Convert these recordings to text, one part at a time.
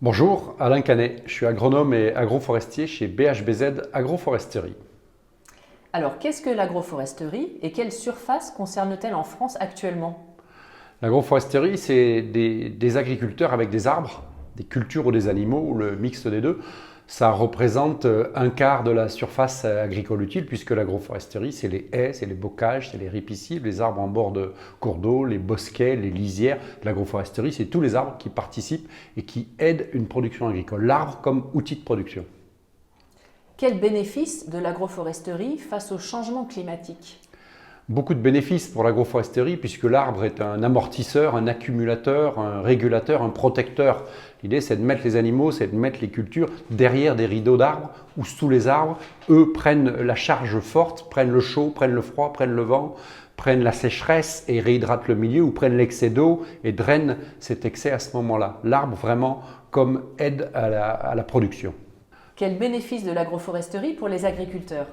Bonjour, Alain Canet, je suis agronome et agroforestier chez BHBZ Agroforesterie. Alors, qu'est-ce que l'agroforesterie et quelle surface concerne-t-elle en France actuellement? L'agroforesterie, c'est des agriculteurs avec des arbres, des cultures ou des animaux, ou le mixte des deux. Ça représente un quart de la surface agricole utile, puisque l'agroforesterie, c'est les haies, c'est les bocages, c'est les ripisylves, les arbres en bord de cours d'eau, les bosquets, les lisières. L'agroforesterie, c'est tous les arbres qui participent et qui aident une production agricole. L'arbre comme outil de production. Quel bénéfice de l'agroforesterie face au changement climatique? Beaucoup de bénéfices pour l'agroforesterie puisque l'arbre est un amortisseur, un accumulateur, un régulateur, un protecteur. L'idée c'est de mettre les animaux, c'est de mettre les cultures derrière des rideaux d'arbres ou sous les arbres. Eux prennent la charge forte, prennent le chaud, prennent le froid, prennent le vent, prennent la sécheresse et réhydratent le milieu ou prennent l'excès d'eau et drainent cet excès à ce moment-là. L'arbre vraiment comme aide à la production. Quel bénéfice de l'agroforesterie pour les agriculteurs?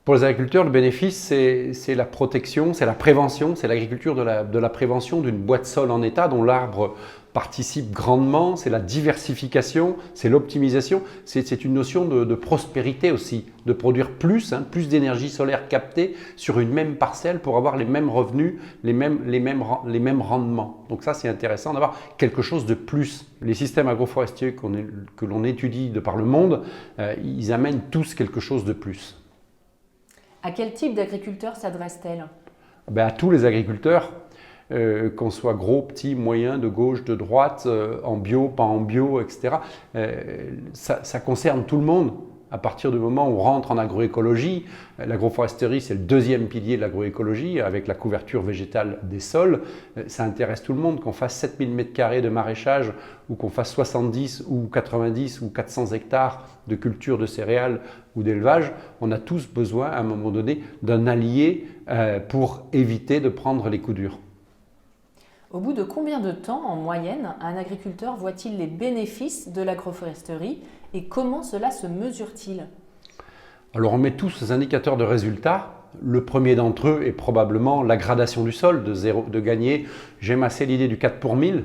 Pour les agriculteurs, le bénéfice, c'est la protection, c'est la prévention, c'est l'agriculture de la prévention d'une boîte sol en état dont l'arbre participe grandement, c'est la diversification, c'est l'optimisation, c'est une notion de prospérité aussi, de produire plus, plus d'énergie solaire captée sur une même parcelle pour avoir les mêmes revenus, les mêmes rendements. Donc ça, c'est intéressant d'avoir quelque chose de plus. Les systèmes agroforestiers que l'on étudie de par le monde, ils amènent tous quelque chose de plus. À quel type d'agriculteurs s'adresse-t-elle? À tous les agriculteurs, qu'on soit gros, petit, moyen, de gauche, de droite, en bio, pas en bio, etc. Ça concerne tout le monde. À partir du moment où on rentre en agroécologie, l'agroforesterie c'est le deuxième pilier de l'agroécologie avec la couverture végétale des sols. Ça intéresse tout le monde, qu'on fasse 7000 m² de maraîchage ou qu'on fasse 70 ou 90 ou 400 hectares de culture de céréales ou d'élevage. On a tous besoin à un moment donné d'un allié pour éviter de prendre les coups durs. Au bout de combien de temps, en moyenne, un agriculteur voit-il les bénéfices de l'agroforesterie et comment cela se mesure-t-il? Alors on met tous ces indicateurs de résultats. Le premier d'entre eux est probablement la gradation du sol, de gagner. J'aime assez l'idée du 4 pour 1000.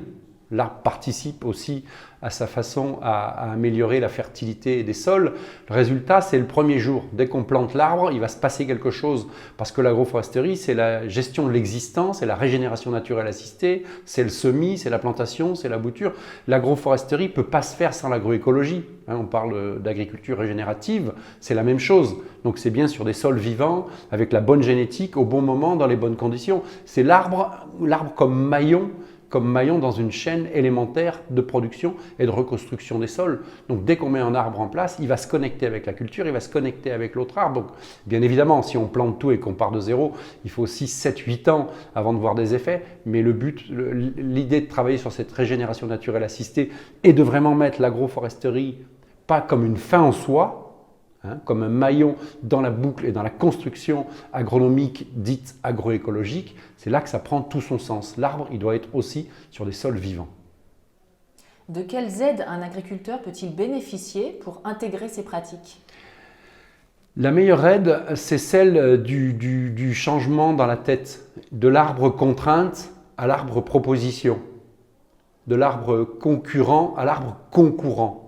L'arbre participe aussi à sa façon à améliorer la fertilité des sols. Le résultat, c'est le premier jour. Dès qu'on plante l'arbre, il va se passer quelque chose parce que l'agroforesterie, c'est la gestion de l'existant, c'est la régénération naturelle assistée, c'est le semis, c'est la plantation, c'est la bouture. L'agroforesterie ne peut pas se faire sans l'agroécologie. On parle d'agriculture régénérative, c'est la même chose. Donc c'est bien sur des sols vivants, avec la bonne génétique, au bon moment, dans les bonnes conditions. C'est l'arbre comme maillon dans une chaîne élémentaire de production et de reconstruction des sols. Donc dès qu'on met un arbre en place, il va se connecter avec la culture, il va se connecter avec l'autre arbre. Donc bien évidemment, si on plante tout et qu'on part de zéro, il faut 6, 7, 8 ans avant de voir des effets. Mais le but, l'idée de travailler sur cette régénération naturelle assistée est de vraiment mettre l'agroforesterie pas comme une fin en soi, comme un maillon dans la boucle et dans la construction agronomique dite agroécologique, c'est là que ça prend tout son sens. L'arbre, il doit être aussi sur des sols vivants. De quelles aides un agriculteur peut-il bénéficier pour intégrer ces pratiques? La meilleure aide, c'est celle du changement dans la tête, de l'arbre contrainte à l'arbre proposition, de l'arbre concurrent à l'arbre concourant.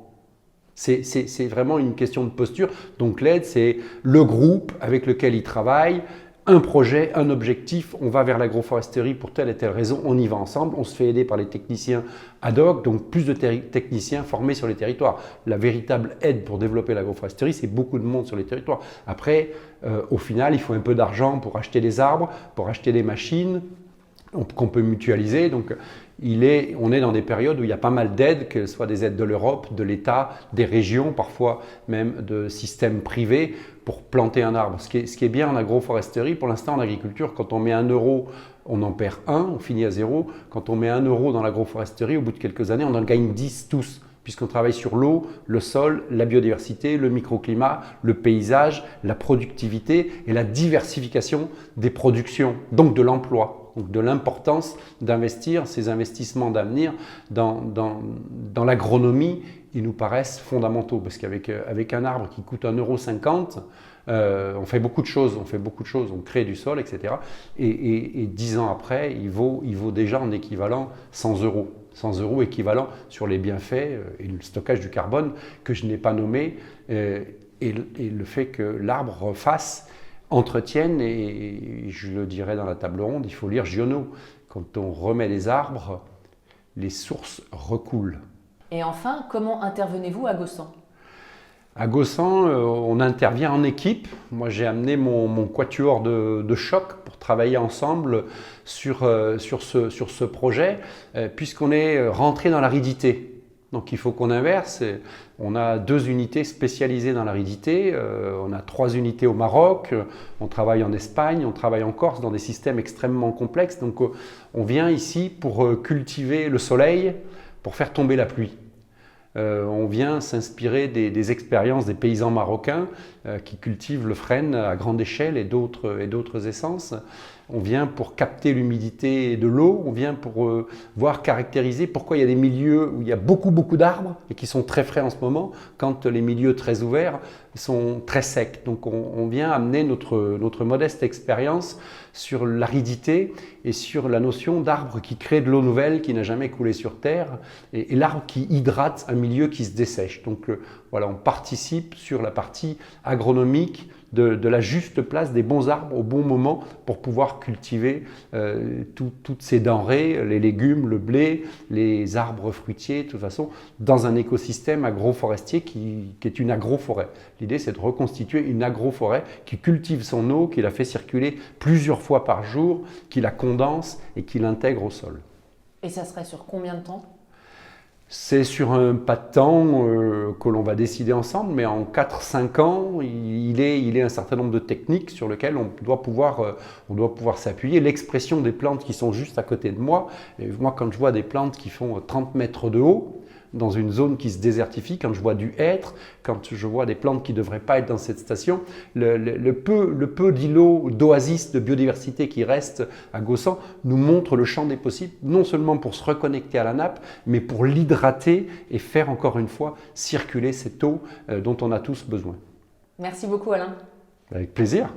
C'est vraiment une question de posture. Donc l'aide, c'est le groupe avec lequel il travaille, un projet, un objectif. On va vers l'agroforesterie pour telle et telle raison, on y va ensemble. On se fait aider par les techniciens ad hoc, donc plus de techniciens formés sur les territoires. La véritable aide pour développer l'agroforesterie, c'est beaucoup de monde sur les territoires. Après, au final, il faut un peu d'argent pour acheter des arbres, pour acheter des machines qu'on peut mutualiser. Donc, on est dans des périodes où il y a pas mal d'aides, que ce soit des aides de l'Europe, de l'État, des régions, parfois même de systèmes privés pour planter un arbre. Ce qui est bien en agroforesterie, pour l'instant en agriculture, quand on met 1 euro, on en perd 1, on finit à 0. Quand on met 1 euro dans l'agroforesterie, au bout de quelques années, on en gagne 10 tous, puisqu'on travaille sur l'eau, le sol, la biodiversité, le microclimat, le paysage, la productivité et la diversification des productions, donc de l'emploi. Donc de l'importance d'investir ces investissements d'avenir dans l'agronomie, ils nous paraissent fondamentaux parce qu'avec un arbre qui coûte 1,50 €, On fait beaucoup de choses, on crée du sol, etc. Et 10 ans après, il vaut déjà en équivalent 100 euros. 100 euros équivalent sur les bienfaits et le stockage du carbone que je n'ai pas nommé, et le fait que l'arbre entretienne, et je le dirais dans la table ronde, il faut lire Giono. Quand on remet les arbres, les sources recoulent. Et enfin, comment intervenez-vous à Gaussan ? À Gaussan, on intervient en équipe. Moi, j'ai amené mon quatuor de choc pour travailler ensemble sur ce projet, puisqu'on est rentré dans l'aridité. Donc il faut qu'on inverse. On a 2 unités spécialisées dans l'aridité, on a 3 unités au Maroc, on travaille en Espagne, on travaille en Corse dans des systèmes extrêmement complexes. Donc on vient ici pour cultiver le soleil, pour faire tomber la pluie. On vient s'inspirer des expériences des paysans marocains qui cultivent le frêne à grande échelle et d'autres essences. On vient pour capter l'humidité de l'eau, on vient pour voir caractériser pourquoi il y a des milieux où il y a beaucoup d'arbres et qui sont très frais en ce moment, quand les milieux très ouverts sont très secs. Donc on vient amener notre modeste expérience sur l'aridité et sur la notion d'arbre qui crée de l'eau nouvelle qui n'a jamais coulé sur terre, et l'arbre qui hydrate un milieu qui se dessèche. Donc voilà, on participe sur la partie agronomique de la juste place des bons arbres au bon moment pour pouvoir cultiver toutes ces denrées, les légumes, le blé, les arbres fruitiers, de toute façon, dans un écosystème agroforestier qui est une agroforêt. L'idée, c'est de reconstituer une agroforêt qui cultive son eau, qui la fait circuler plusieurs fois par jour, qui la condense et qui l'intègre au sol. Et ça serait sur combien de temps ? C'est sur un pas de temps que l'on va décider ensemble, mais en 4-5 ans, il est un certain nombre de techniques sur lesquelles on doit pouvoir s'appuyer. L'expression des plantes qui sont juste à côté de moi, et moi quand je vois des plantes qui font 30 mètres de haut, dans une zone qui se désertifie, quand je vois du hêtre, quand je vois des plantes qui ne devraient pas être dans cette station, le peu d'îlots, d'oasis, de biodiversité qui restent à Gaussan nous montre le champ des possibles, non seulement pour se reconnecter à la nappe, mais pour l'hydrater et faire encore une fois circuler cette eau dont on a tous besoin. Merci beaucoup Alain. Avec plaisir.